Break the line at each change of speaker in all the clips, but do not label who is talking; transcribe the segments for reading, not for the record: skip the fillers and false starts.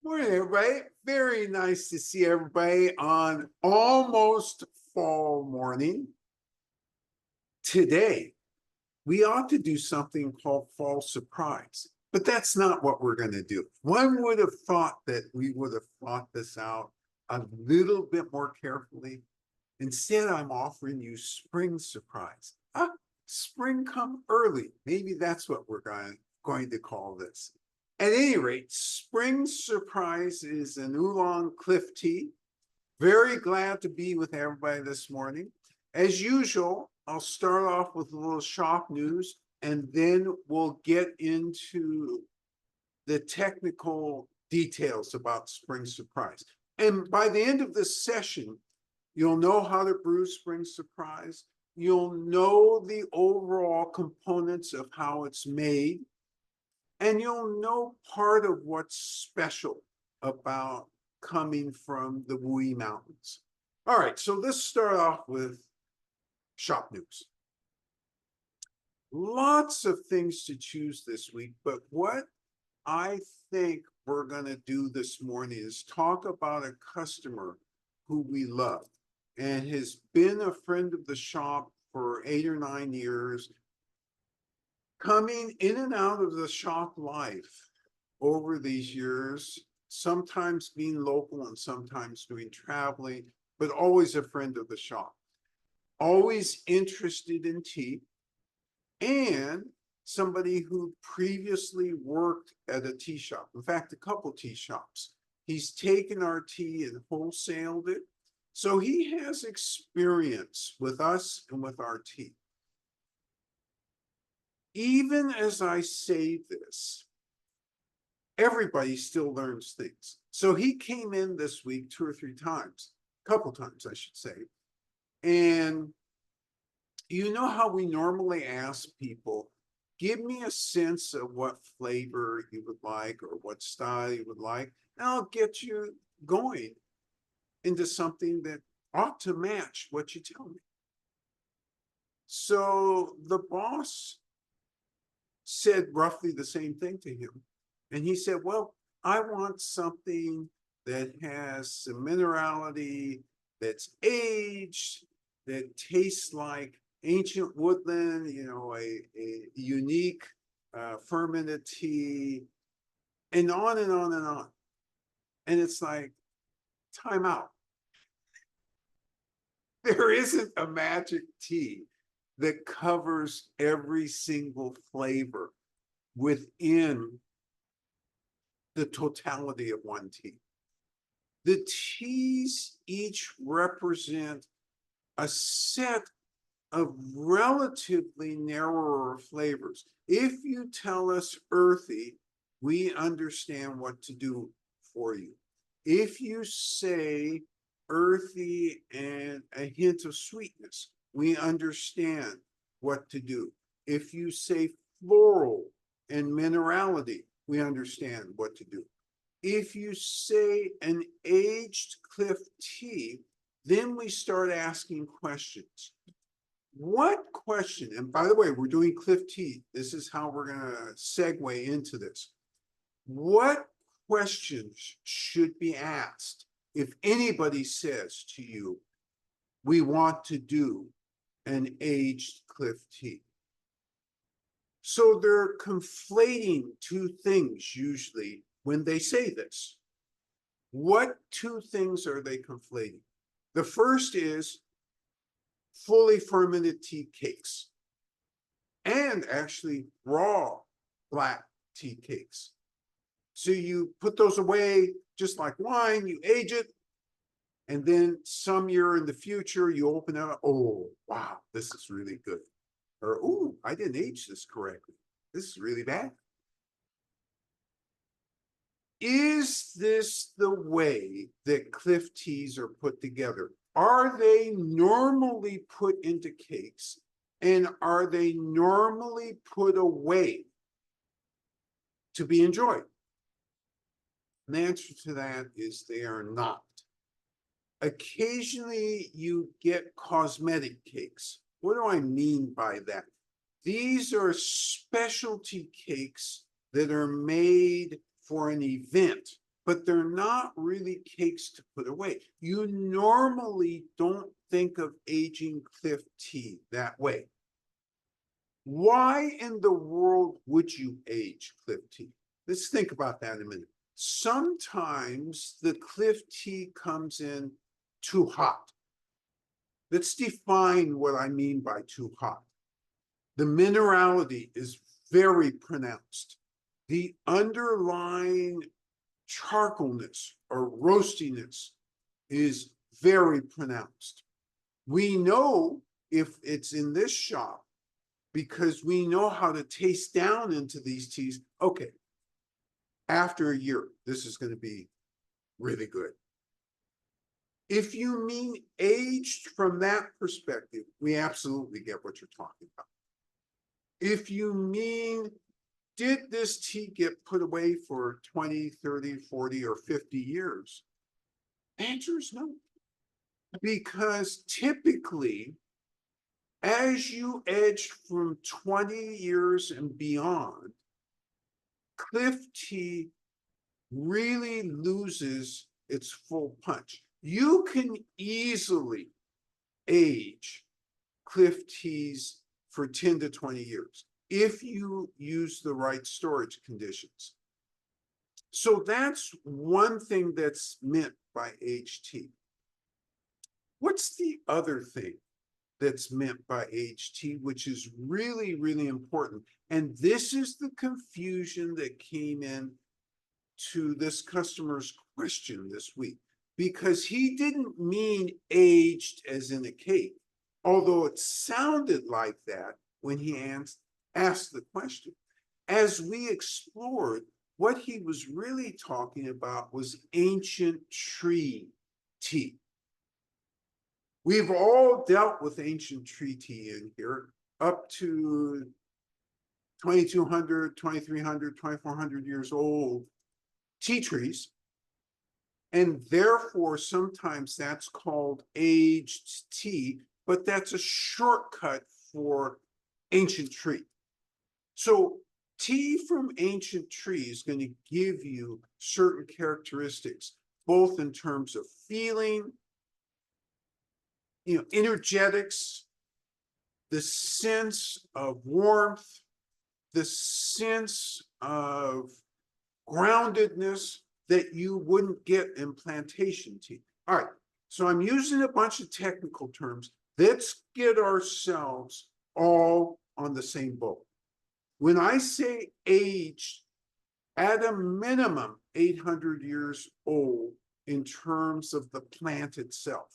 Morning, everybody. Very nice to see everybody on almost fall morning. Today, we ought to do something called fall surprise, but that's not what we're going to do. One would have thought that we would have thought this out a little bit more carefully. Instead, I'm offering you spring surprise. Spring come early. Maybe that's what we're going to call this. At any rate, spring surprise is an oolong cliff tea. Very glad to be with everybody this morning. As usual, I'll start off with a little shop news, and then we'll get into the technical details about spring surprise. And by the end of this session, you'll know how to brew spring surprise. You'll know the overall components of how it's made. And you'll know part of what's special about coming from the Wuyi Mountains. All right, so let's start off with shop news. Lots of things to choose this week, but what I think we're going to do this morning is talk about a customer who we love and has been a friend of the shop for 8 or 9 years, coming in and out of the shop life over these years, sometimes being local and sometimes doing traveling, but always a friend of the shop, always interested in tea, and somebody who previously worked at a tea shop. In fact, a couple tea shops. He's taken our tea and wholesaled it. So he has experience with us and with our tea. Even as I say this, everybody still learns things. So he came in this week 2 or 3 times, a couple times, I should say. And you know how we normally ask people, give me a sense of what flavor you would like or what style you would like, and I'll get you going into something that ought to match what you tell me. So the boss said roughly the same thing to him. And he said, well, I want something that has some minerality, that's aged, that tastes like ancient woodland, you know, a unique fermented tea, and on and on and on. And it's like, time out. There isn't a magic tea that covers every single flavor within the totality of one tea. The teas each represent a set of relatively narrower flavors. If you tell us earthy, we understand what to do for you. If you say earthy and a hint of sweetness, we understand what to do. If you say floral and minerality, we understand what to do. If you say an aged cliff tea, then we start asking questions. What question, and by the way, we're doing cliff tea. This is how we're going to segue into this. What questions should be asked if anybody says to you, we want to do an aged cliff tea? So they're conflating 2 things usually when they say this. What 2 things are they conflating? The first is fully fermented tea cakes and actually raw black tea cakes. So you put those away just like wine, you age it, and then some year in the future, you open it up. Oh, wow, this is really good. Or, oh, I didn't age this correctly. This is really bad. Is this the way that cliff teas are put together? Are they normally put into cakes, and are they normally put away to be enjoyed? And the answer to that is they are not. Occasionally you get cosmetic cakes. What do I mean by that? These are specialty cakes that are made for an event. but they're not really cakes to put away. You normally don't think of aging Cliff tea that way. Why in the world would you age Cliff tea? Let's think about that in a minute. Sometimes the Cliff tea comes in too hot. Let's define what I mean by too hot. The minerality is very pronounced. The underlying charcoalness or roastiness is very pronounced. We know if it's in this shop because we know how to taste down into these teas. Okay, after a year, this is going to be really good. If you mean aged from that perspective, we absolutely get what you're talking about. If you mean, did this tea get put away for 20, 30, 40, or 50 years? The answer is no. Because typically, as you edge from 20 years and beyond, Cliff tea really loses its full punch. You can easily age Cliff teas for 10 to 20 years if you use the right storage conditions. So that's one thing that's meant by aged tea. What's the other thing that's meant by aged tea, which is really, really important? And this is the confusion that came in to this customer's question this week, because he didn't mean aged as in a cake, although it sounded like that when he asked the question. As we explored, what he was really talking about was ancient tree tea. We've all dealt with ancient tree tea in here, up to 2,200, 2,300, 2,400 years old tea trees. And therefore, sometimes that's called aged tea, but that's a shortcut for ancient tree. So tea from ancient tree is going to give you certain characteristics, both in terms of feeling, energetics, the sense of warmth, the sense of groundedness that you wouldn't get in plantation tea. All right, so I'm using a bunch of technical terms. Let's get ourselves all on the same boat. When I say aged, at a minimum 800 years old in terms of the plant itself.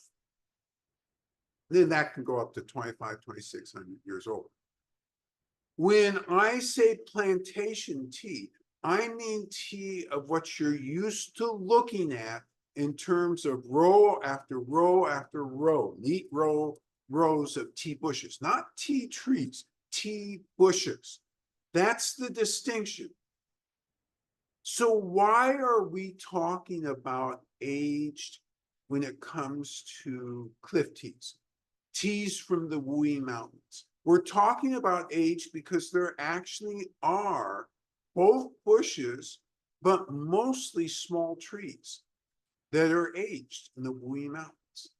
Then that can go up to 2,500, 2,600 years old. When I say plantation tea, I mean tea of what you're used to looking at in terms of row after row after row, neat rows of tea bushes, not tea trees, tea bushes. That's the distinction. So why are we talking about aged when it comes to cliff teas? Teas from the Wuyi Mountains. We're talking about age because there actually are both bushes, but mostly small trees that are aged in the Wuyi Mountains.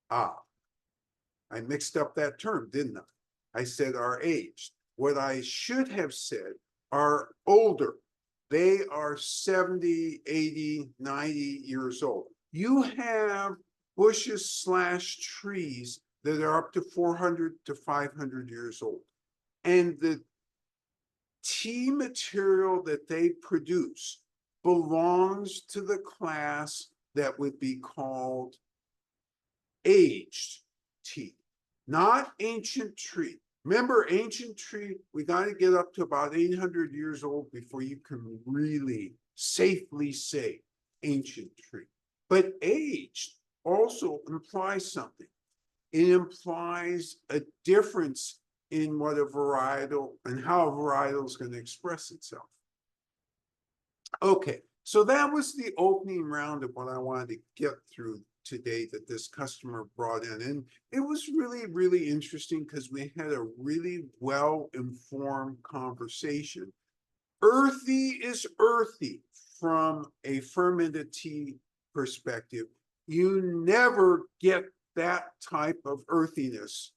I mixed up that term, didn't I? I said are aged. What I should have said are older. They are 70, 80, 90 years old. You have bushes / trees that are up to 400 to 500 years old. And the tea material that they produce belongs to the class that would be called aged tea, not ancient tree. Remember, ancient tree, we got to get up to about 800 years old before you can really safely say ancient tree. But aged also implies something. It implies a difference in what a varietal and how a varietal is going to express itself. Okay, so that was the opening round of what I wanted to get through today that this customer brought in. And it was really, really interesting because we had a really well-informed conversation. Earthy is earthy, from a fermented tea perspective, you never get that type of earthiness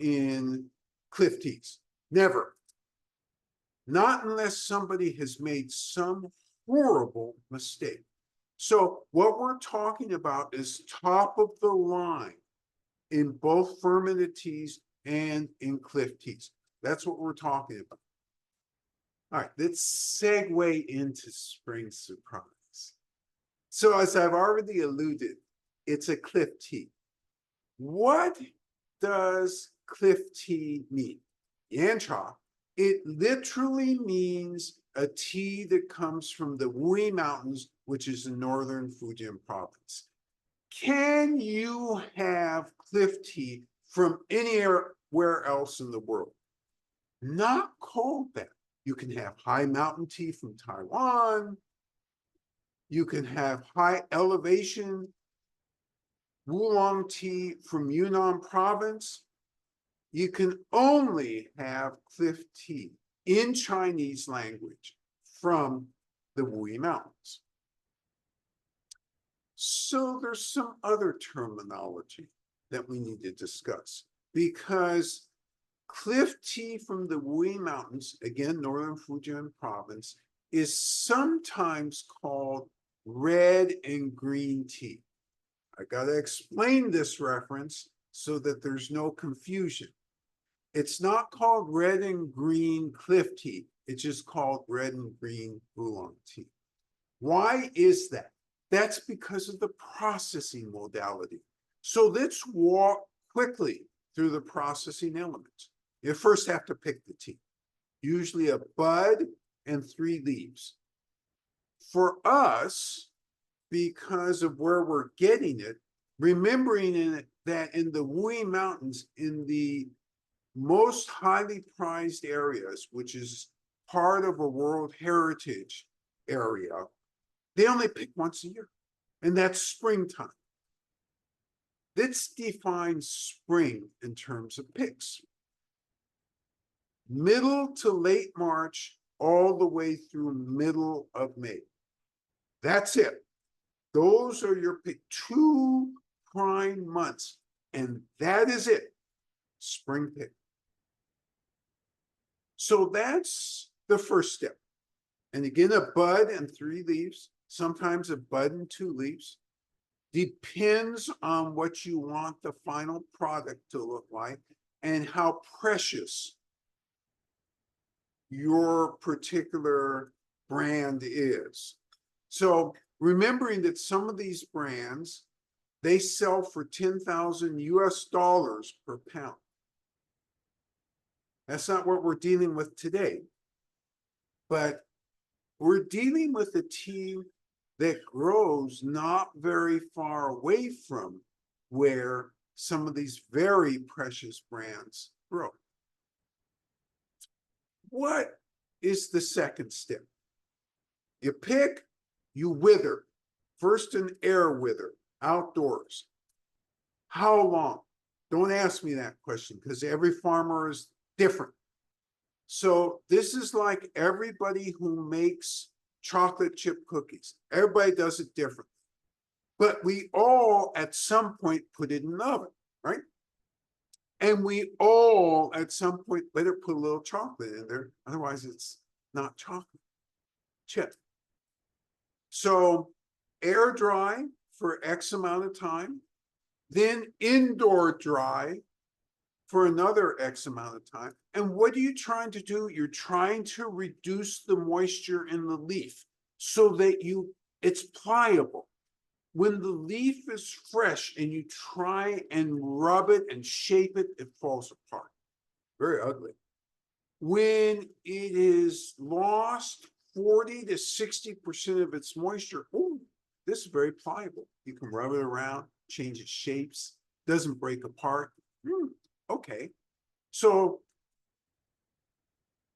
in cliff teas. Never. Not unless somebody has made some horrible mistake. So what we're talking about is top of the line in both fermented teas and in cliff teas. That's what we're talking about. All right, let's segue into spring surprise. So as I've already alluded, it's a cliff tea. What does cliff tea mean? Yancha, it literally means a tea that comes from the Wuyi Mountains, which is in northern Fujian province. Can you have cliff tea from anywhere else in the world? Not called that. You can have high mountain tea from Taiwan. You can have high elevation oolong tea from Yunnan province. You can only have cliff tea in Chinese language from the Wuyi Mountains. So there's some other terminology that we need to discuss, because cliff tea from the Wuyi Mountains, again, northern Fujian province, is sometimes called red and green tea. I got to explain this reference so that there's no confusion. It's not called red and green cliff tea. It's just called red and green oolong tea. Why is that? That's because of the processing modality. So let's walk quickly through the processing elements. You first have to pick the tea, usually a bud and 3 leaves. For us, because of where we're getting it, remembering that in the Wuyi Mountains, in the most highly prized areas, which is part of a World Heritage area, they only pick once a year, and that's springtime. Let's define spring in terms of picks. Middle to late March, all the way through middle of May. That's it. Those are your pick, 2 prime months, and that is it. Spring pick. So that's the first step. And again, a bud and 3 leaves, sometimes a bud and 2 leaves. Depends on what you want the final product to look like and how precious your particular brand is. So remembering that some of these brands, they sell for 10,000 US dollars per pound. That's not what we're dealing with today. But we're dealing with a tea that grows not very far away from where some of these very precious brands grow. What is the second step? You pick, you wither. First an air wither, outdoors. How long? Don't ask me that question, because every farmer is different. So this is like everybody who makes chocolate chip cookies. Everybody does it differently. But we all at some point put it in the oven, right? And we all at some point let it put a little chocolate in there. Otherwise it's not chocolate chip. So air dry for X amount of time, then indoor dry for another X amount of time. And what are you trying to do? You're trying to reduce the moisture in the leaf so that it's pliable. When the leaf is fresh and you try and rub it and shape it, it falls apart. Very ugly. When it is lost 40 to 60% of its moisture, oh, this is very pliable. You can rub it around, change its shapes, doesn't break apart. Okay. So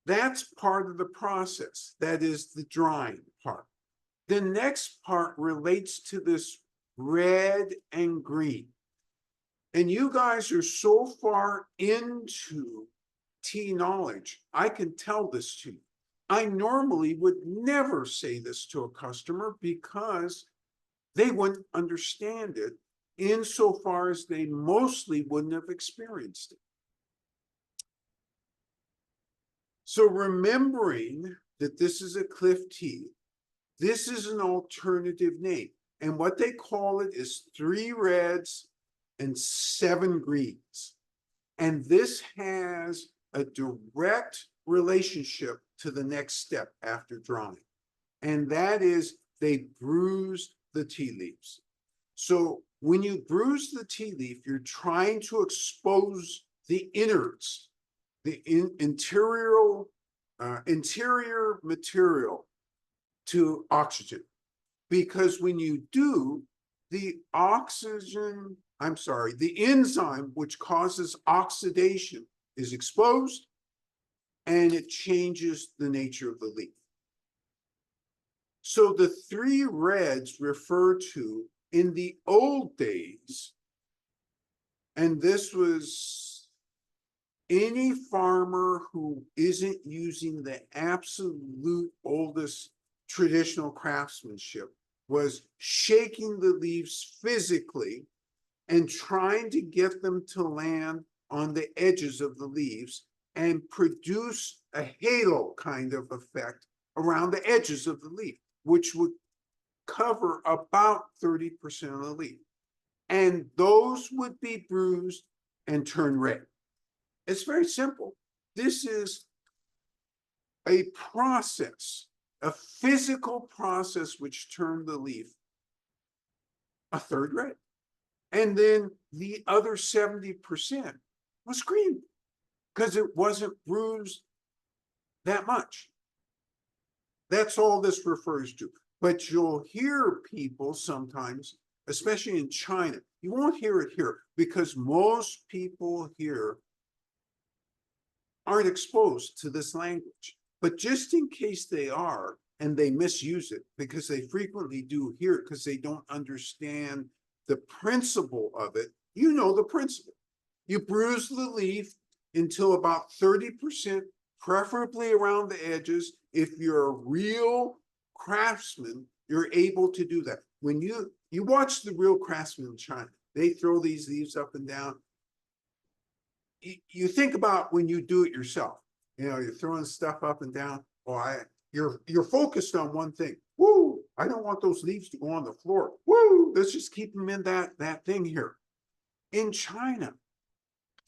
that's part of the process. That is the drying part. The next part relates to this red and green. And you guys are so far into tea knowledge, I can tell this to you. I normally would never say this to a customer because they wouldn't understand it insofar as they mostly wouldn't have experienced it. So remembering that this is a cliff tea, this is an alternative name. And what they call it is 3 reds and 7 greens. And this has a direct relationship to the next step after drying. And that is they bruise the tea leaves. So when you bruise the tea leaf, you're trying to expose the innards, the interior material to oxygen. Because when you do, the enzyme which causes oxidation is exposed and it changes the nature of the leaf. So the 3 reds refer to, in the old days, and this was any farmer who isn't using the absolute oldest traditional craftsmanship, was shaking the leaves physically and trying to get them to land on the edges of the leaves and produce a halo kind of effect around the edges of the leaf, which would cover about 30% of the leaf. And those would be bruised and turn red. It's very simple. This is a process, a physical process which turned the leaf a third red. And then the other 70% was green because it wasn't bruised that much. That's all this refers to. But you'll hear people sometimes, especially in China, you won't hear it here because most people here aren't exposed to this language. But just in case they are, and they misuse it, because they frequently do hear it because they don't understand the principle of it, you know the principle. You bruise the leaf until about 30%, preferably around the edges. If you're a real craftsman, you're able to do that. When you watch the real craftsmen in China, they throw these leaves up and down. You think about when you do it yourself. You know, you're throwing stuff up and down. You're focused on one thing. Woo! I don't want those leaves to go on the floor. Woo! Let's just keep them in that thing here. In China,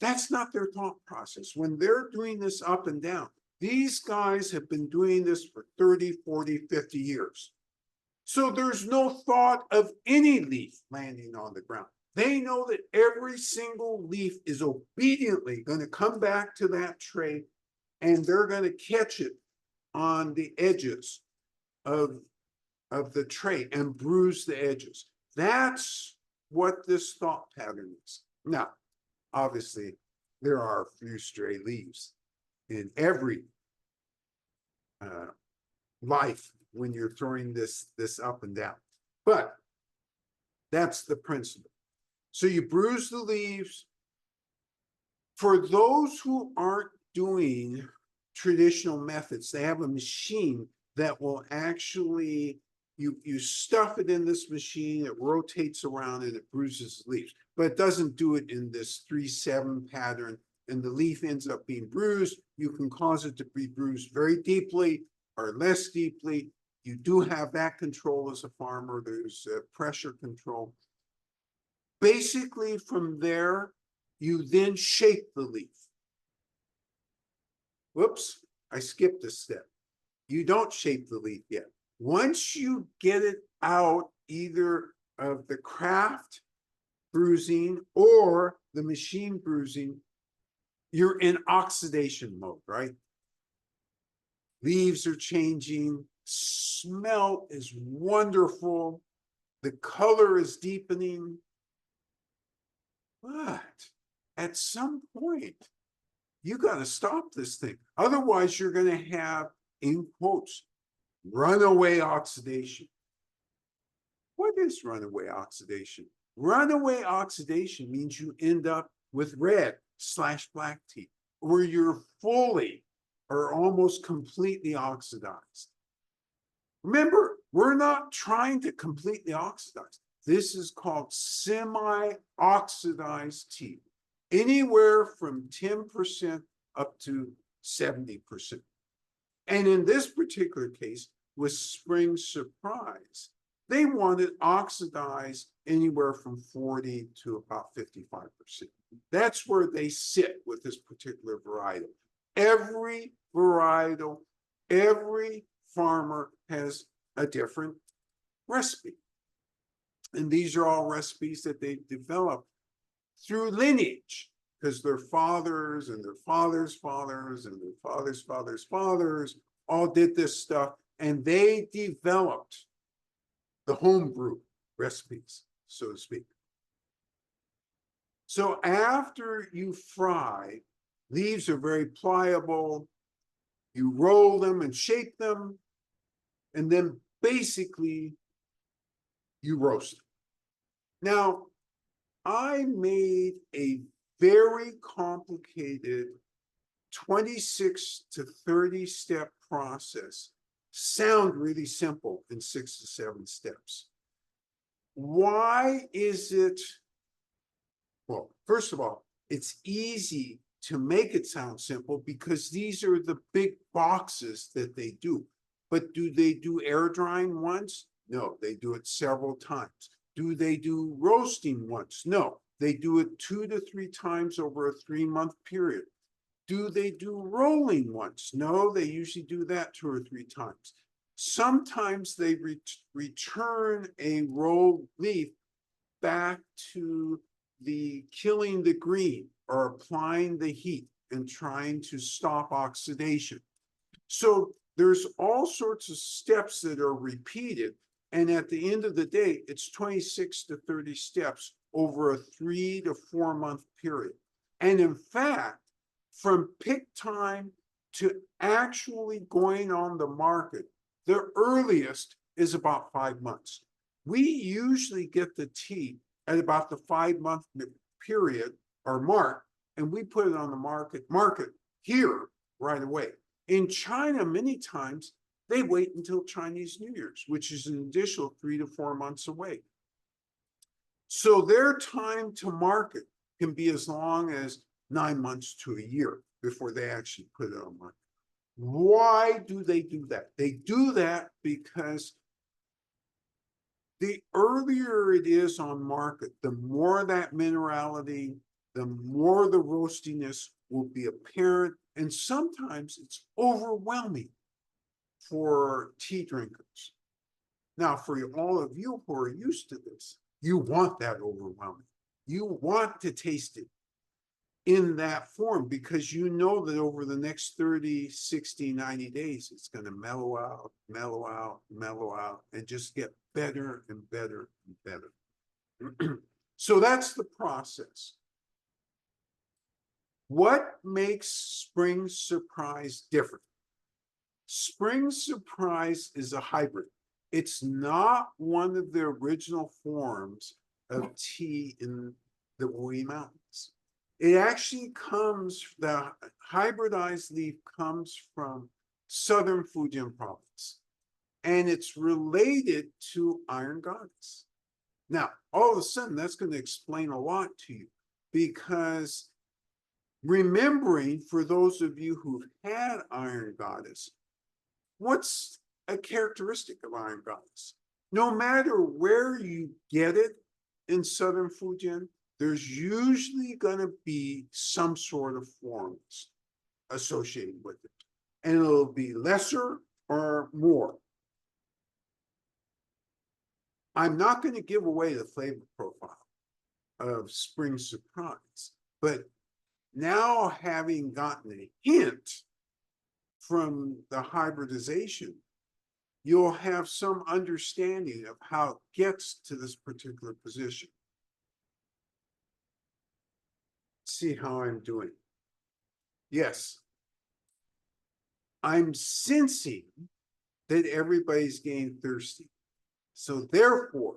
that's not their thought process. When they're doing this up and down, these guys have been doing this for 30, 40, 50 years. So there's no thought of any leaf landing on the ground. They know that every single leaf is obediently going to come back to that tray and they're going to catch it on the edges of the tray and bruise the edges. That's what this thought pattern is. Now, obviously, there are a few stray leaves in every life when you're throwing this up and down. But that's the principle. So you bruise the leaves. For those who aren't doing traditional methods, they have a machine that will actually, you stuff it in this machine, it rotates around and it bruises the leaves. But it doesn't do it in this 3-7 pattern, and the leaf ends up being bruised. You can cause it to be bruised very deeply or less deeply. You do have that control as a farmer. There's pressure control. Basically, from there, you then shape the leaf. Whoops, I skipped a step. You don't shape the leaf yet. Once you get it out, either of the craft bruising or the machine bruising, you're in oxidation mode, right? Leaves are changing. Smell is wonderful. The color is deepening. But at some point, you got to stop this thing. Otherwise, you're going to have, in quotes, runaway oxidation. What is runaway oxidation? Runaway oxidation means you end up with red/black tea, where you're fully are almost completely oxidized. Remember, we're not trying to completely oxidize. This is called semi-oxidized tea, anywhere from 10% up to 70%. And in this particular case, with Spring Surprise, they wanted oxidized anywhere from 40 to about 55%. That's where they sit with this particular varietal. Every varietal, every farmer has a different recipe. And these are all recipes that they developed through lineage, because their fathers and their fathers' fathers and their fathers' fathers' fathers all did this stuff, and they developed the homebrew recipes, so to speak. So after you fry, leaves are very pliable. You roll them and shape them, and then basically you roast them. Now, I made a very complicated 26 to 30 step process sound really simple in 6 to 7 steps. Why is it? Well, first of all, it's easy to make it sound simple because these are the big boxes that they do. But do they do air drying once? No, they do it several times. Do they do roasting once? No, they do it 2 to 3 times over a 3-month period. Do they do rolling once? No, they usually do that 2 or 3 times. Sometimes they return a rolled leaf back to the killing the green or applying the heat and trying to stop oxidation. So there's all sorts of steps that are repeated. And at the end of the day, it's 26 to 30 steps over a 3 to 4 month period. And in fact, from pick time to actually going on the market, the earliest is about 5 months. We usually get the tea at about the 5-month period or mark, and we put it on the market here right away. In China, many times they wait until Chinese New Year's, which is an additional 3 to 4 months away. So their time to market can be as long as 9 months to a year before they actually put it on market. Why do they do that? They do that because the earlier it is on market, the more that minerality, the more the roastiness will be apparent, and sometimes it's overwhelming for tea drinkers. Now, for all of you who are used to this, you want that overwhelming. You want to taste it in that form because you know that over the next 30, 60, 90 days, it's going to mellow out, mellow out, mellow out, and just get better and better and better. So that's the process. What makes Spring Surprise different? Spring Surprise is a hybrid. It's not one of the original forms of tea in the Wuyi Mountains. It actually comes, the hybridized leaf comes from southern Fujian province, and it's related to Iron Goddess. Now, all of a sudden, that's going to explain a lot to you, because remembering, for those of you who've had Iron Goddess, what's a characteristic of Iron Goddess? No matter where you get it in southern Fujian, there's usually going to be some sort of forms associated with it. And it'll be lesser or more. I'm not going to give away the flavor profile of Spring Surprise, but now having gotten a hint from the hybridization, you'll have some understanding of how it gets to this particular position. See how I'm doing. Yes, I'm sensing that everybody's getting thirsty. So therefore,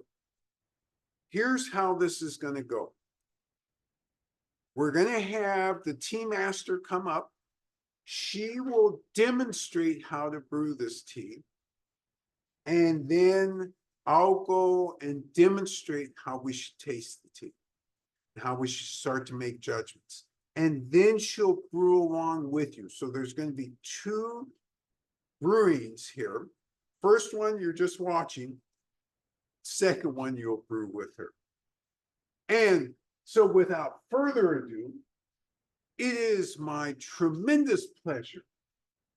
here's how this is going to go. We're going to have the tea master come up She will demonstrate how to brew this tea. And then I'll go and demonstrate how we should taste the tea, how we should start to make judgments. And then she'll brew along with you. So there's going to be two brewings here. First one, you're just watching. Second one, you'll brew with her. And so without further ado, it is my tremendous pleasure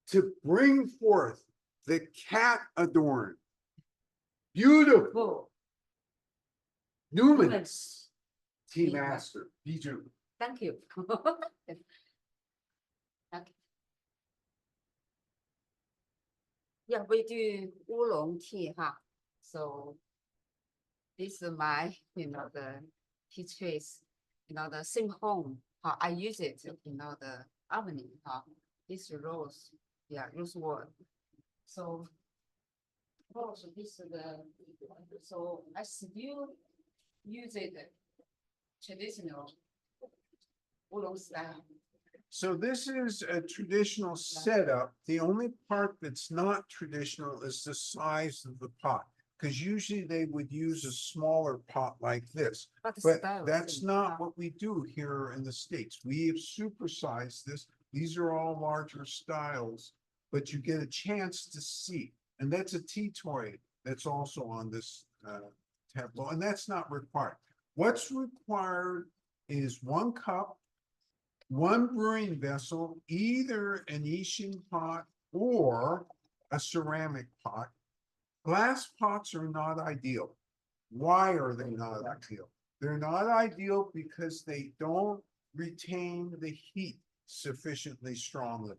to bring forth the cat adorned, beautiful, numinous tea master, Bijou.
Thank you. Okay. Yeah, we do oolong tea, huh? So this is my, the tea trace, the same home. How I use it, the oven, this rose, yeah, rosewood. So, rose, this is the, so I still use it traditional oolong style.
So this is a traditional setup. The only part that's not traditional is the size of the pot. Because usually they would use a smaller pot like this.
But the
But
style
that's
same,
not what we do here in the States. We have supersized this. These are all larger styles, but you get a chance to see. And that's a tea toy that's also on this tableau, and that's not required. What's required is 1 cup, 1 brewing vessel, either an Ishin pot or a ceramic pot. Glass pots are not ideal. Why are they not ideal? They're not ideal because they don't retain the heat sufficiently strongly.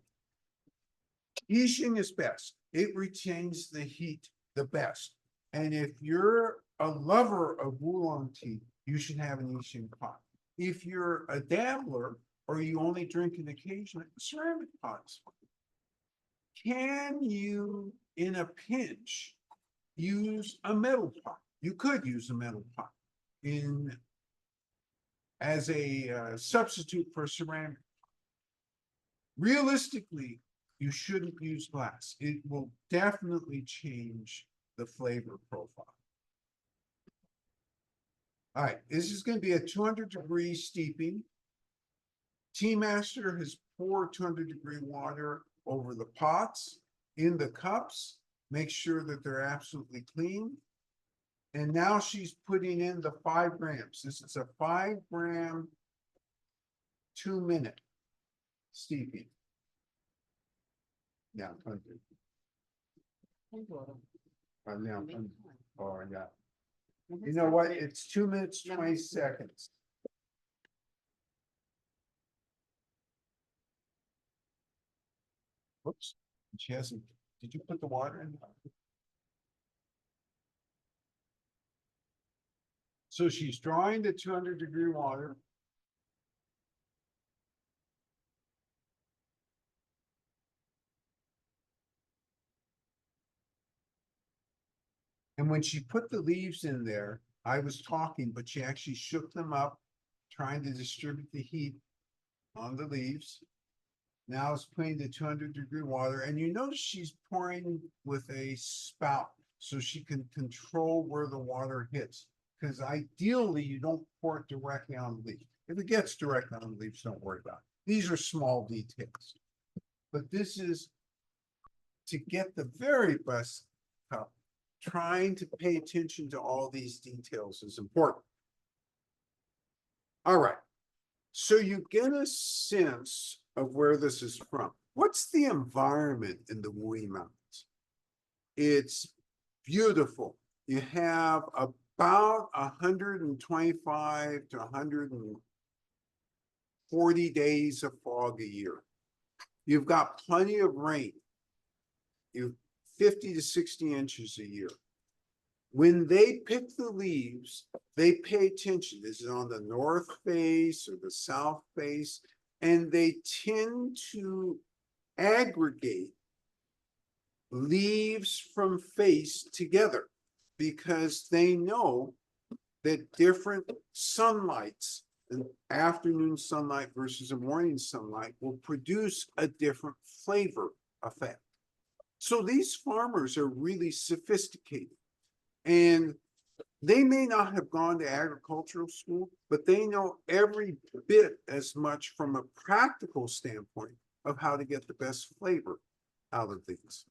Ishin is best. It retains the heat the best. And if you're a lover of oolong tea, you should have an Ishin pot. If you're a dabbler or you only drink an occasional, ceramic pots. Can you, in a pinch, use a metal pot? You could use a metal pot as a substitute for ceramic. Realistically, you shouldn't use glass. It will definitely change the flavor profile. All right, this is going to be a 200-degree steeping. Tea Master has poured 200-degree water over the pots, in the cups. Make sure that they're absolutely clean. And now she's putting in the 5 grams. This is a 5-gram, 2-minute steeping. Yeah, 100. Now, oh, yeah. You know what? It's 2 minutes, 20 seconds. Whoops, she hasn't. Did you put the water in? So she's drawing the 200-degree water. And when she put the leaves in there, I was talking, but she actually shook them up, trying to distribute the heat on the leaves. Now it's putting the 200-degree water, and you notice she's pouring with a spout so she can control where the water hits. Because ideally, you don't pour it directly on the leaf. If it gets directly on the leaves, don't worry about it. These are small details. But this is to get the very best cup. Trying to pay attention to all these details is important. All right. So you get a sense of where this is from. What's the environment in the Wuyi Mountains? It's beautiful. You have about 125 to 140 days of fog a year. You've got plenty of rain. You've 50 to 60 inches a year. When they pick the leaves, they pay attention. Is it on the north face or the south face? And they tend to aggregate leaves from face together because they know that different sunlights an afternoon sunlight versus a morning sunlight will produce a different flavor effect. So these farmers are really sophisticated. And they may not have gone to agricultural school, but they know every bit as much from a practical standpoint of how to get the best flavor out of these.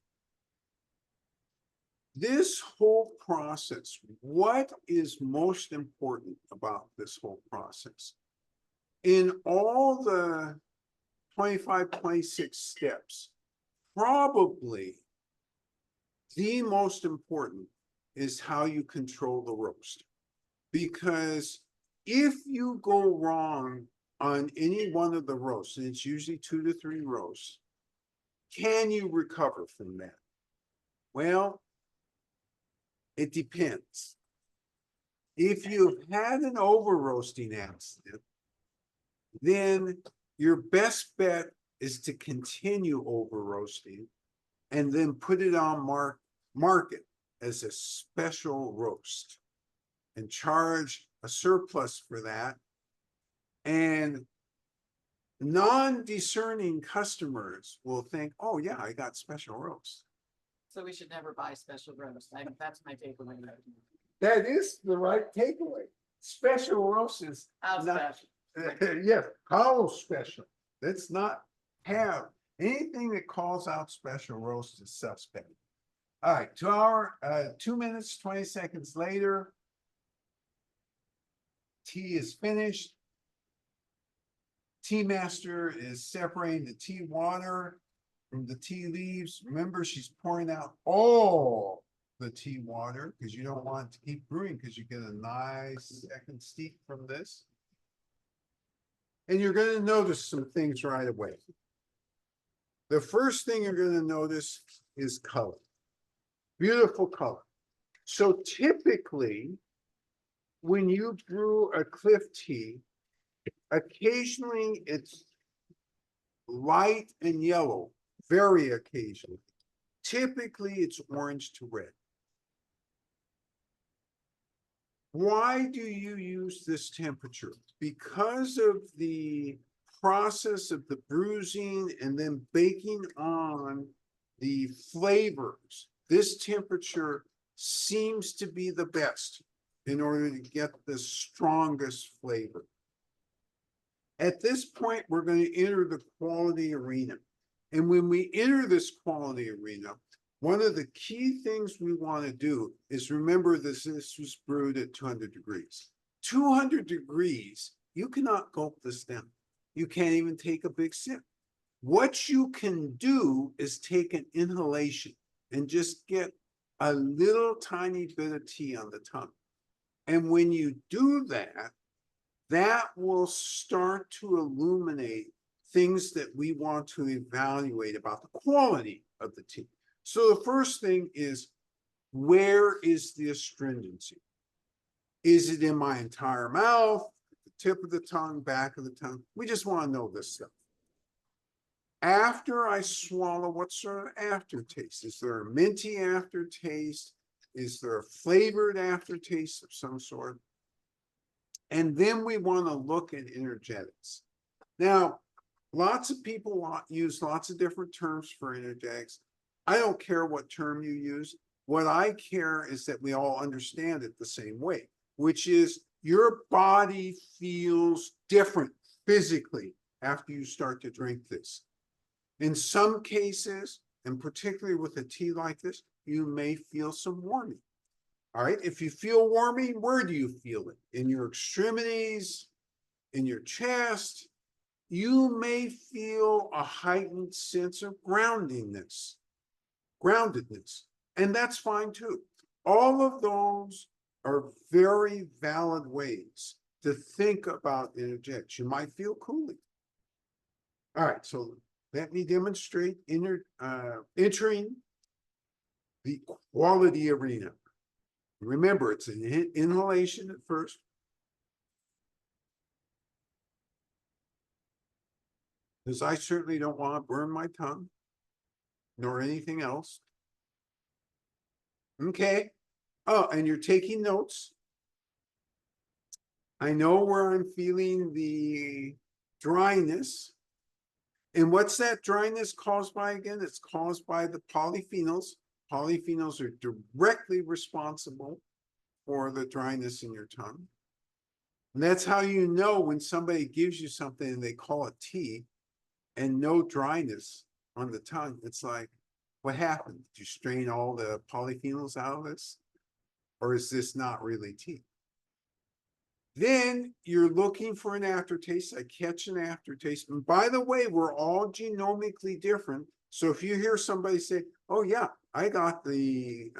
This whole process, what is most important about this whole process? In all the 25, 26 steps, probably the most important is how you control the roast. Because if you go wrong on any one of the roasts, and it's usually 2 to 3 roasts, can you recover from that? Well, it depends. If you've had an over roasting accident, then your best bet is to continue over roasting and then put it on market as a special roast and charge a surplus for that. And non-discerning customers will think, oh yeah, I got special roast.
So we should never buy special roast. That's my takeaway.
That is the right takeaway. Special roast is
How
not,
special?
yes, how special. Let's not have anything that calls out special roast is suspect. All right, 2 minutes, 20 seconds later, tea is finished. Tea master is separating the tea water from the tea leaves. Remember, she's pouring out all the tea water because you don't want it to keep brewing because you get a nice second steep from this. And you're going to notice some things right away. The first thing you're going to notice is color. Beautiful color. So typically, when you brew a cliff tea, occasionally it's light and yellow, very occasionally. Typically, it's orange to red. Why do you use this temperature? Because of the process of the bruising and then baking on the flavors. This temperature seems to be the best in order to get the strongest flavor. At this point, we're going to enter the quality arena. And when we enter this quality arena, one of the key things we want to do is remember this was brewed at 200 degrees. 200 degrees, you cannot gulp this down. You can't even take a big sip. What you can do is take an inhalation and just get a little tiny bit of tea on the tongue. And when you do that, that will start to illuminate things that we want to evaluate about the quality of the tea. So the first thing is, where is the astringency? Is it in my entire mouth, the tip of the tongue, back of the tongue? We just want to know this stuff. After I swallow, what sort of aftertaste? Is there a minty aftertaste? Is there a flavored aftertaste of some sort? And then we want to look at energetics. Now, lots of people use lots of different terms for energetics. I don't care what term you use. What I care is that we all understand it the same way, which is your body feels different physically after you start to drink this. In some cases, and particularly with a tea like this, you may feel some warming. All right, if you feel warming, where do you feel it? In your extremities, in your chest? You may feel a heightened sense of groundedness, and that's fine too. All of those are very valid ways to think about energetics. You might feel cooling. All right, so let me demonstrate entering the quality arena. Remember, it's an inhalation at first. Because I certainly don't want to burn my tongue, nor anything else. Okay. Oh, and you're taking notes. I know where I'm feeling the dryness. And what's that dryness caused by again? It's caused by the polyphenols. Polyphenols are directly responsible for the dryness in your tongue. And that's how you know when somebody gives you something and they call it tea and no dryness on the tongue. It's like, what happened? Did you strain all the polyphenols out of this? Or is this not really tea? Then you're looking for an aftertaste. I catch an aftertaste. And by the way, we're all genomically different. So if you hear somebody say, oh yeah, I got the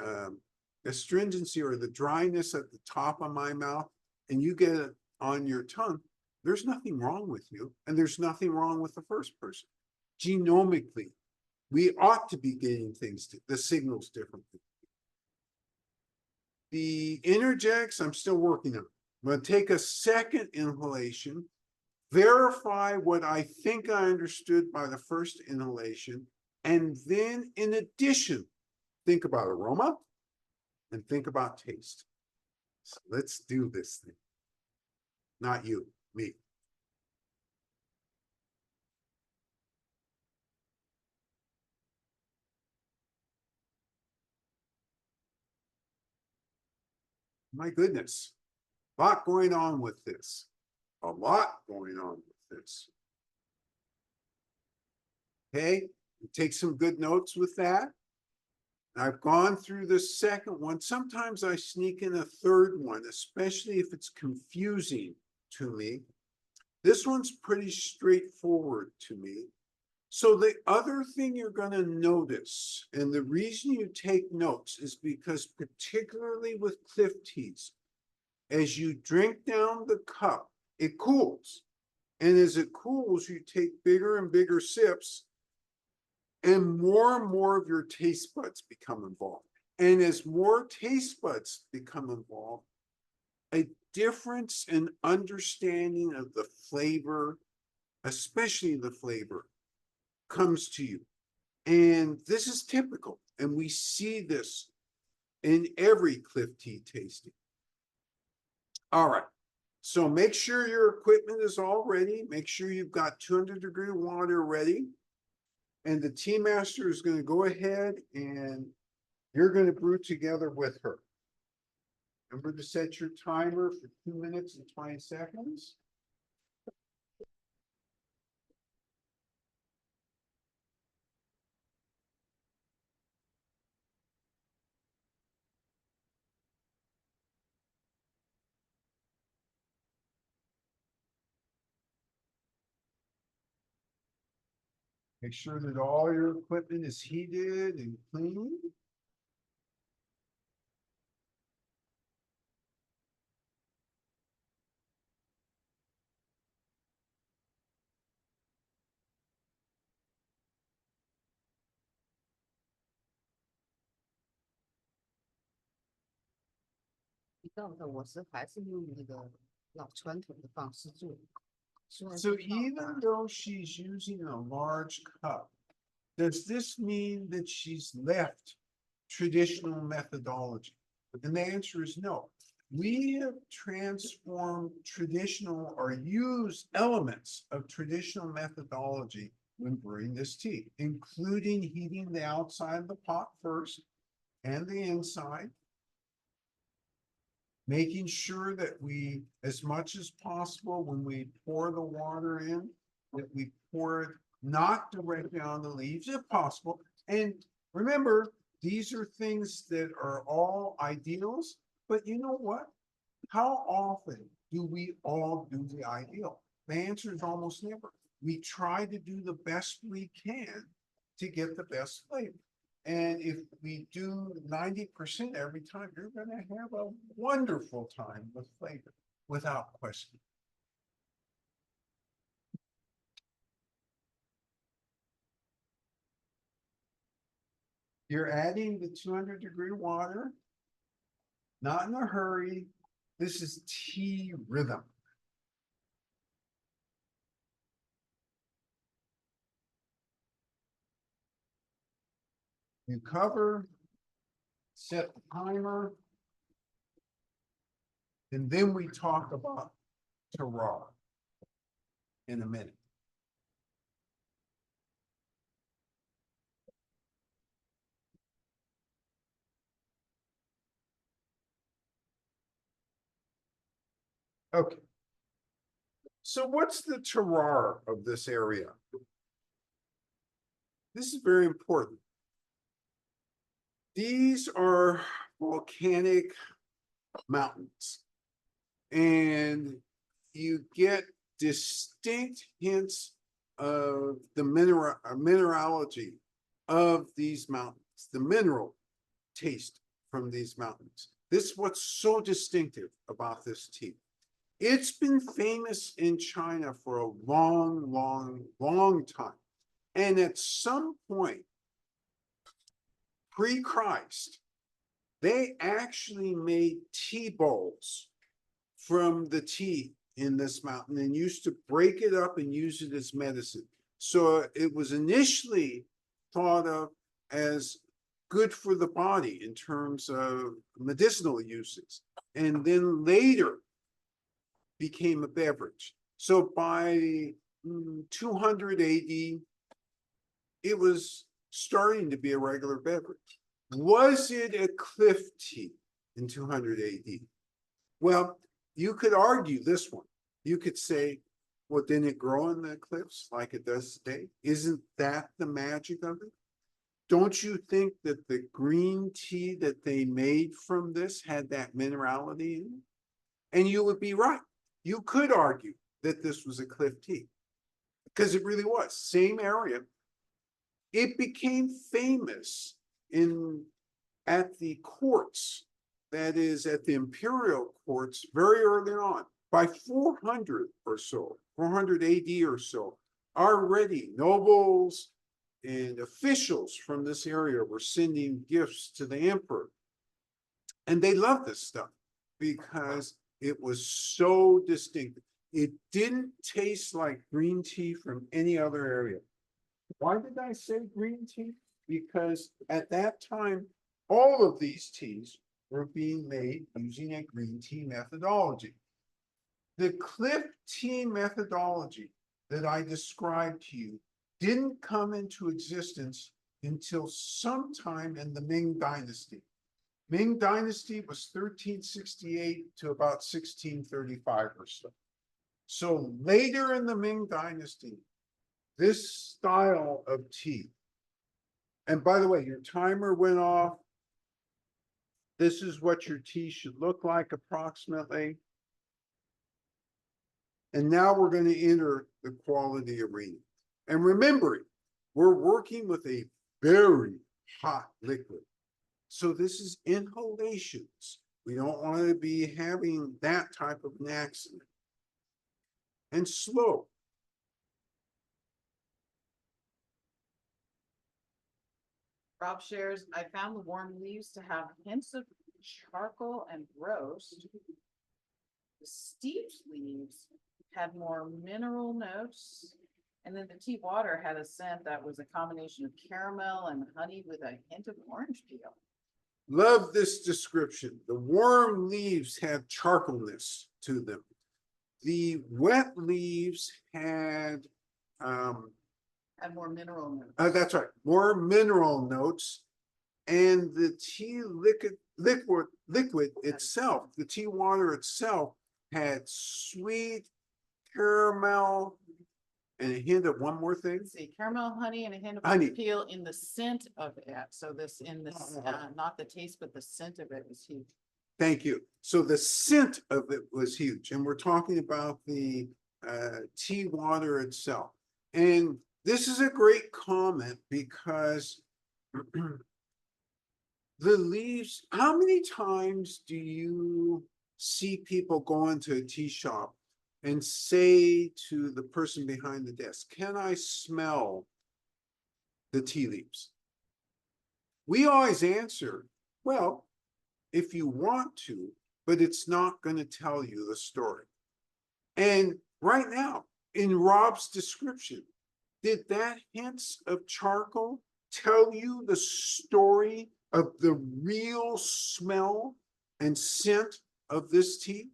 astringency or the dryness at the top of my mouth, and you get it on your tongue, there's nothing wrong with you. And there's nothing wrong with the first person. Genomically, we ought to be getting the signals differently. The energetics, I'm still working on. I'm going to take a second inhalation, verify what I think I understood by the first inhalation, and then in addition, think about aroma and think about taste. So let's do this thing. Not you, me. My goodness, a lot going on with this. A lot going on with this. Okay, take some good notes with that. I've gone through the second one. Sometimes I sneak in a third one, especially if it's confusing to me. This one's pretty straightforward to me. So the other thing you're going to notice, and the reason you take notes is because particularly with cliff teas, as you drink down the cup, it cools. And as it cools, you take bigger and bigger sips, and more of your taste buds become involved. And as more taste buds become involved, a difference in understanding of the flavor, especially the flavor, comes to you. And this is typical. And we see this in every cliff tea tasting. All right. So make sure your equipment is all ready. Make sure you've got 200-degree water ready. And the tea master is going to go ahead and you're going to brew together with her. Remember to set your timer for 2 minutes and 20 seconds. Make sure that all your equipment is heated and clean. So even though she's using a large cup, does this mean that she's left traditional methodology? And the answer is no. We have transformed traditional or used elements of traditional methodology when brewing this tea, including heating the outside of the pot first and the inside, making sure that we, as much as possible, when we pour the water in, that we pour it not directly on the leaves if possible. And remember, these are things that are all ideals, but you know what? How often do we all do the ideal? The answer is almost never. We try to do the best we can to get the best flavor. And if we do 90% every time, you're going to have a wonderful time with flavor, without question. You're adding the 200-degree water, not in a hurry. This is tea rhythm. You cover, set the timer, and then we talk about terroir in a minute. Okay. So what's the terroir of this area? This is very important. These are volcanic mountains. And you get distinct hints of the minerality of these mountains, the mineral taste from these mountains. This is what's so distinctive about this tea. It's been famous in China for a long, long, long time. And at some point, pre-Christ, they actually made tea bowls from the tea in this mountain and used to break it up and use it as medicine. So it was initially thought of as good for the body in terms of medicinal uses, and then later became a beverage. So by 200 AD, it was starting to be a regular beverage. Was it a cliff tea in 200 AD? Well, you could argue this one. You could say, well, didn't it grow in the cliffs like it does today? Isn't that the magic of it? Don't you think that the green tea that they made from this had that minerality in it? And you would be right. You could argue that this was a cliff tea because it really was. Same area. It became famous at the courts, that is at the imperial courts, very early on. By 400 or so, 400 AD or so, already nobles and officials from this area were sending gifts to the emperor. And they loved this stuff because it was so distinctive. It didn't taste like green tea from any other area. Why did I say green tea? Because at that time, all of these teas were being made using a green tea methodology. The cliff tea methodology that I described to you didn't come into existence until sometime in the Ming Dynasty. Ming Dynasty was 1368 to about 1635 or so. So later in the Ming Dynasty, this style of tea, and by the way, your timer went off. This is what your tea should look like approximately. And now we're going to enter the quality arena. And remembering, we're working with a very hot liquid. So this is inhalations. We don't want to be having that type of an accident. And slow.
Rob shares, I found the warm leaves to have hints of charcoal and roast. The steeped leaves had more mineral notes. And then the tea water had a scent that was a combination of caramel and honey with a hint of orange peel.
Love this description. The warm leaves had charcoalness to them. The wet leaves had
More mineral notes.
that's right, more mineral notes. And the tea liquid itself, the tea water itself, had sweet caramel and a hint of one more thing.
Let's see, caramel, honey, and a hint of
Honey.
orange peel in the scent of it. So this in this, not the taste, but the scent of it was huge.
Thank you. So the scent of it was huge. And we're talking about the tea water itself. And this is a great comment because the leaves, how many times do you see people go into a tea shop and say to the person behind the desk, can I smell the tea leaves? We always answer, well, if you want to, but it's not going to tell you the story. And right now, in Rob's description, did that hints of charcoal tell you the story of the real smell and scent of this tea?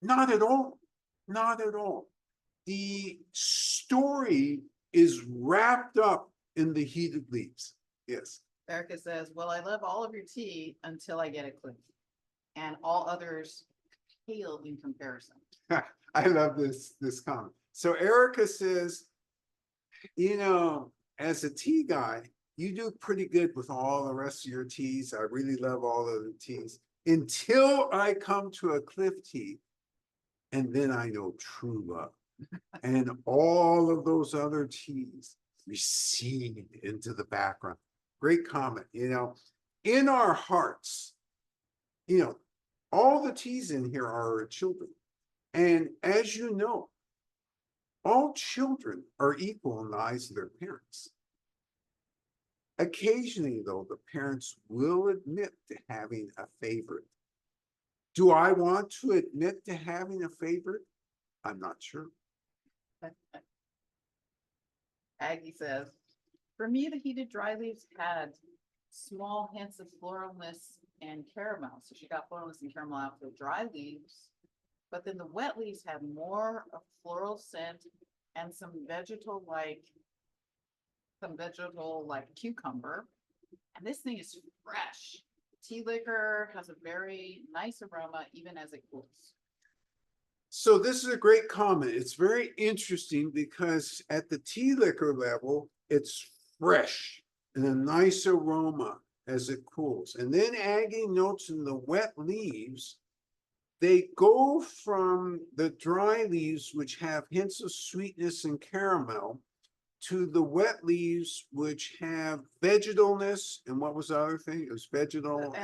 Not at all. Not at all. The story is wrapped up in the heated leaves. Yes.
Erica says, well, I love all of your tea until I get a clip. And all others pale in comparison.
I love this comment. So Erica says, you know, as a tea guy, you do pretty good with all the rest of your teas. I really love all of the teas until I come to a cliff tea. And then I know true love. And all of those other teas recede into the background. Great comment. You know, in our hearts, you know, all the teas in here are our children. And as you know, all children are equal in the eyes of their parents. Occasionally, though, the parents will admit to having a favorite. Do I want to admit to having a favorite? I'm not sure.
Aggie says, for me, the heated dry leaves had small hints of floralness and caramel. So she got floralness and caramel out for the dry leaves. But then the wet leaves had more of floral scent and some vegetal like cucumber. And this thing is fresh. Tea liquor has a very nice aroma even as it cools.
So this is a great comment. It's very interesting because at the tea liquor level, it's fresh and a nice aroma as it cools. And then Aggie notes in the wet leaves, they go from the dry leaves, which have hints of sweetness and caramel, to the wet leaves, which have vegetalness. And what was the other thing? It was vegetal.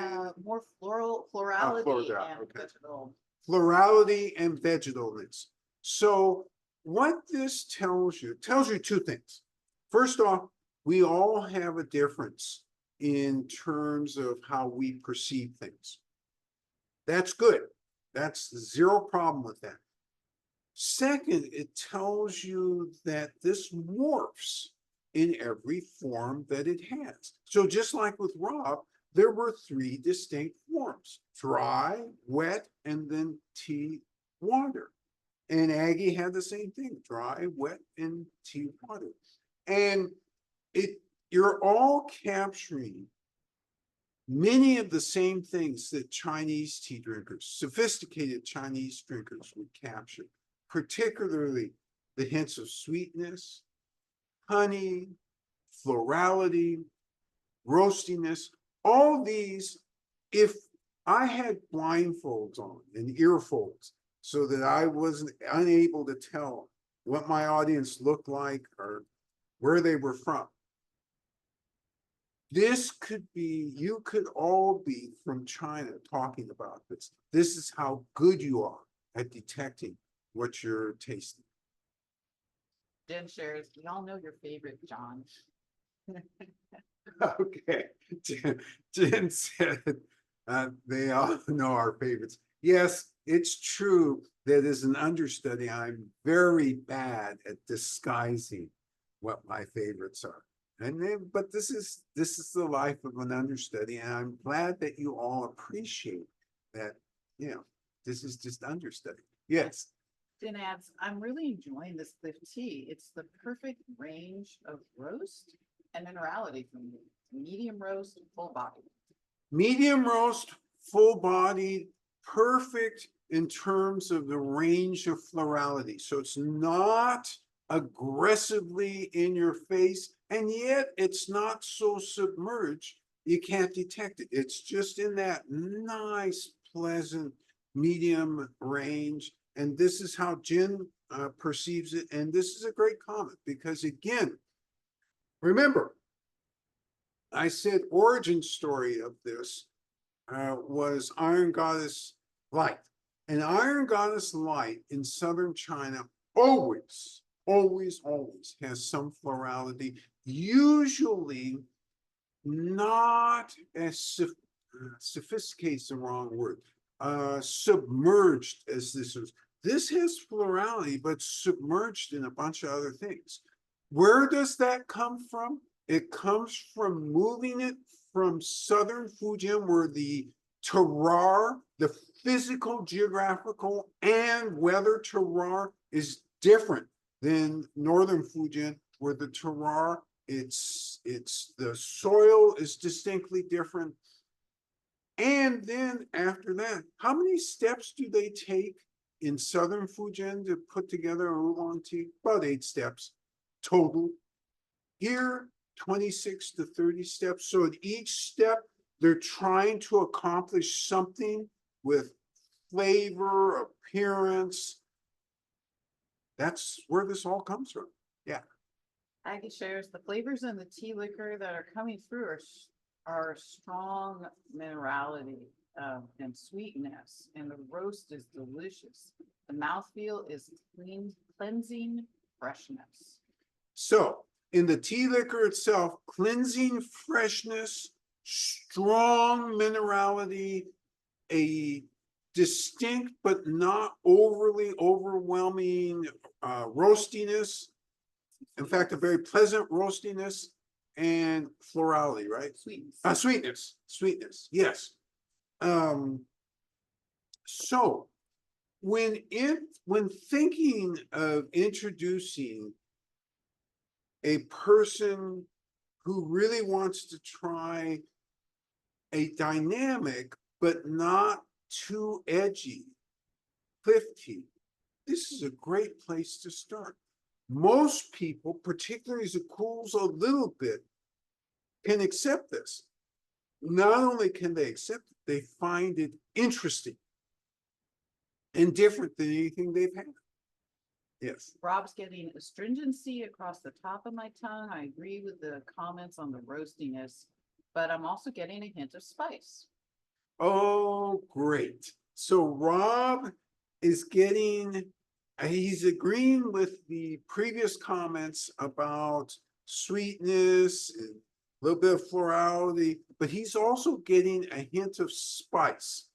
More florality and
okay.
vegetal.
Florality and vegetalness. So what this tells you two things. First off, we all have a difference in terms of how we perceive things. That's good. That's zero problem with that. Second, it tells you that this morphs in every form that it has. So just like with Rob, there were three distinct forms: dry, wet, and then tea water. And Aggie had the same thing: dry, wet, and tea water. And you're all capturing many of the same things that Chinese tea drinkers, sophisticated Chinese drinkers, would capture, particularly the hints of sweetness, honey, florality, roastiness. All these, if I had blindfolds on and earfolds so that I wasn't unable to tell what my audience looked like or where they were from, this could be, you could all be from China talking about this. This is how good you are at detecting what you're tasting.
Jen shares, we all know your favorite, John.
Okay, Jen said they all know our favorites. Yes, it's true that as an understudy, I'm very bad at disguising what my favorites are. And then, but this is the life of an understudy, and I'm glad that you all appreciate that. You know, this is just understudy. Yes.
Jen adds, I'm really enjoying this cliff tea. It's the perfect range of roast and minerality for me. Medium roast, full body.
Medium roast, full body, perfect in terms of the range of florality. So it's not aggressively in your face, and yet it's not so submerged you can't detect it. It's just in that nice, pleasant, medium range. And this is how Jen perceives it. And this is a great comment because, again, remember, I said origin story of this was Iron Goddess Light. And Iron Goddess Light in southern China always has some florality, usually not as sophisticated is the wrong word, submerged as this is. This has florality, but submerged in a bunch of other things. Where does that come from? It comes from moving it from southern Fujian, where the terroir, the physical, geographical, and weather terroir is different than northern Fujian, where the terroir, the soil is distinctly different. And then after that, how many steps do they take in southern Fujian to put together a oolong tea? About 8 steps total. Here, 26 to 30 steps. So at each step, they're trying to accomplish something with flavor, appearance. That's where this all comes from. Yeah.
Aggie shares the flavors in the tea liquor that are coming through are strong minerality and sweetness, and the roast is delicious. The mouthfeel is clean, cleansing freshness.
So in the tea liquor itself, cleansing freshness, strong minerality, a distinct but not overly overwhelming roastiness. In fact, a very pleasant roastiness and florality, right?
Sweetness.
Sweetness, yes. So when thinking of introducing a person who really wants to try a dynamic but not too edgy cliff tea, this is a great place to start. Most people, particularly as it cools a little bit, can accept this. Not only can they accept it, they find it interesting and different than anything they've had. Yes.
Rob's getting astringency across the top of my tongue. I agree with the comments on the roastiness, but I'm also getting a hint of spice.
Oh, great. So Rob is he's agreeing with the previous comments about sweetness and a little bit of florality, but he's also getting a hint of spice.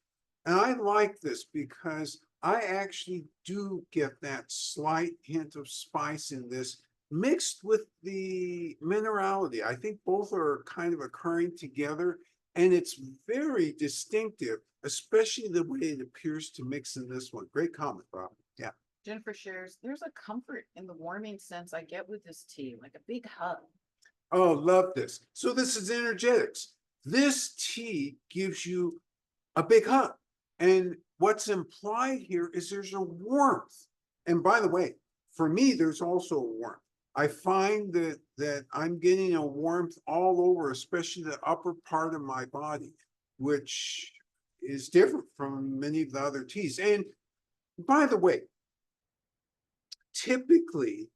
And I like this because I actually do get that slight hint of spice in this mixed with the minerality. I think both are kind of occurring together, and it's very distinctive, especially the way it appears to mix in this one. Great comment, Rob. Yeah.
Jennifer shares, there's a comfort in the warming sense I get with this tea, like a big hug.
Oh, love this. So this is energetics. This tea gives you a big hug. And what's implied here is there's a warmth. And by the way, for me, there's also a warmth. I find that I'm getting a warmth all over, especially the upper part of my body, which is different from many of the other teas. And by the way, typically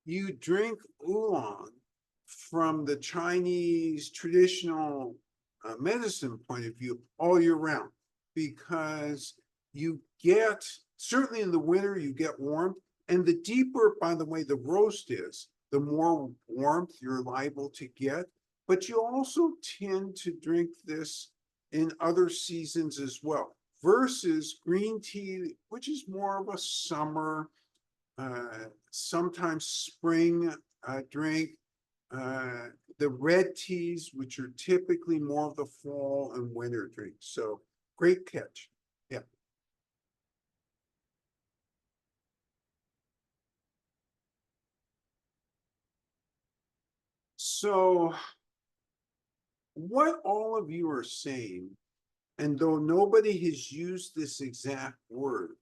you drink oolong from the Chinese traditional medicine point of view all year round, because you get, certainly in the winter, you get warmth. And the deeper, by the way, the roast is, the more warmth you're liable to get. But you also tend to drink this in other seasons as well, versus green tea, which is more of a summer, sometimes spring drink. The red teas, which are typically more of the fall and winter drinks. So great catch. Yeah. So what all of you are saying, and though nobody has used this exact word,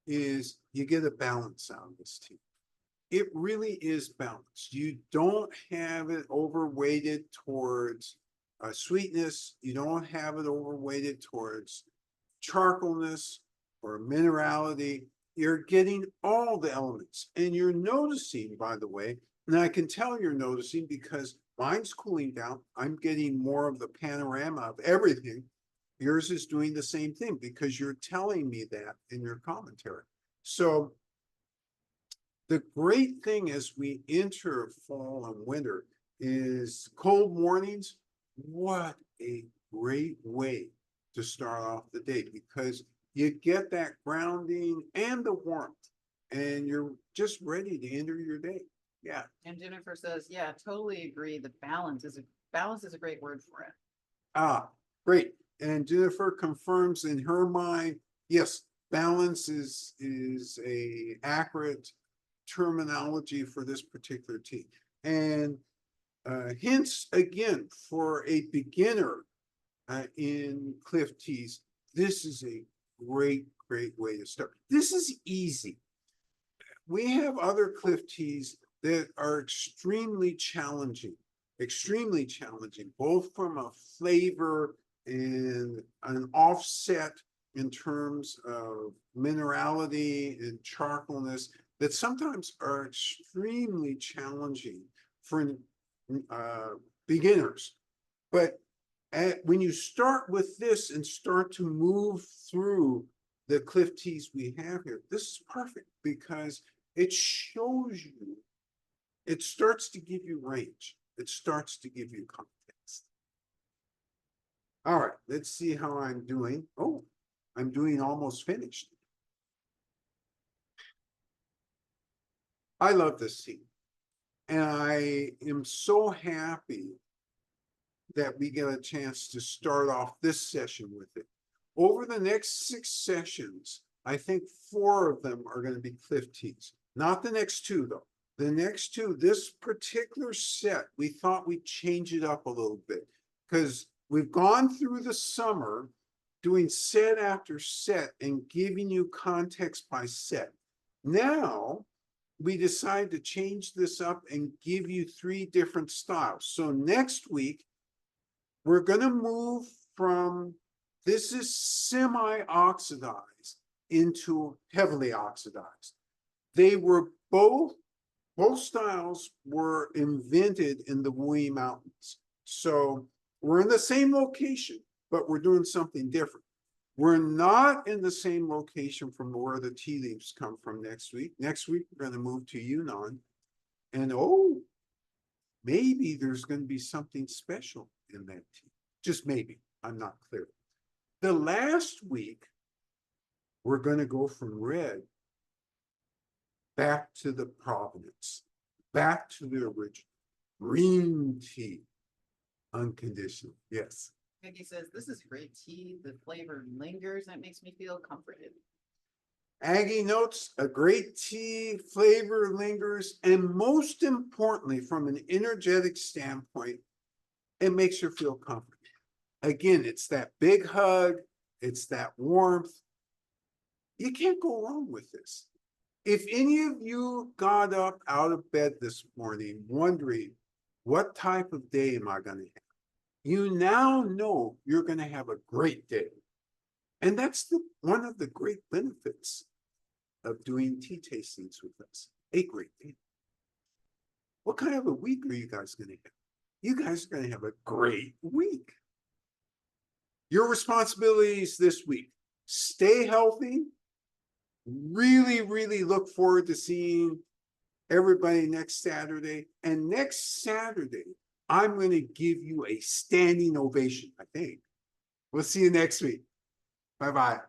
is you get a balance out of this tea. It really is balanced. You don't have it overweighted towards sweetness. You don't have it overweighted towards charcoalness or minerality. You're getting all the elements. And you're noticing, by the way, and I can tell you're noticing because mine's cooling down. I'm getting more of the panorama of everything. Yours is doing the same thing because you're telling me that in your commentary. So the great thing as we enter fall and winter is cold mornings. What a great way to start off the day, because you get that grounding and the warmth, and you're just ready to enter your day. Yeah.
And Jennifer says, yeah, totally agree. The balance is a great word for it.
Ah, great. And Jennifer confirms in her mind, yes, balance is a accurate terminology for this particular tea. And hence, again, for a beginner in Cliff teas, this is a great way to start. This is easy. We have other Cliff teas that are extremely challenging, both from a flavor and an offset in terms of minerality and charcoalness that sometimes are extremely challenging for beginners. But when you start with this and start to move through the Cliff teas we have here, this is perfect because it shows you, it starts to give you range. It starts to give you context. All right, let's see how I'm doing. Oh, I'm doing almost finished. I love this tea. And I am so happy that we get a chance to start off this session with it. Over the next 6 sessions, I think 4 of them are going to be Cliff teas. Not the next 2, though. The next 2, this particular set, we thought we'd change it up a little bit because we've gone through the summer doing set after set and giving you context by set. Now, we decide to change this up and give you 3 different styles. So next week, we're going to move from, this is semi-oxidized into heavily oxidized. They were both styles were invented in the Wuyi Mountains. So we're in the same location, but we're doing something different. We're not in the same location from where the tea leaves come from next week. Next week, we're going to move to Yunnan. And oh, maybe there's going to be something special in that tea. Just maybe. I'm not clear. The last week, we're going to go from red back to the provenance, back to the original. Green tea, unconditional. Yes.
Peggy says, this is great tea. The flavor lingers and it makes me feel comforted.
Aggie notes, a great tea, flavor lingers, and most importantly, from an energetic standpoint, it makes you feel comforted. Again, it's that big hug, it's that warmth. You can't go wrong with this. If any of you got up out of bed this morning wondering, what type of day am I going to have? You now know you're going to have a great day. And that's one of the great benefits of doing tea tastings with us. A great day. What kind of a week are you guys going to have? You guys are going to have a great week. Your responsibilities this week: stay healthy. Really look forward to seeing everybody next Saturday. And next Saturday, I'm going to give you a standing ovation, I think. We'll see you next week. Bye-bye.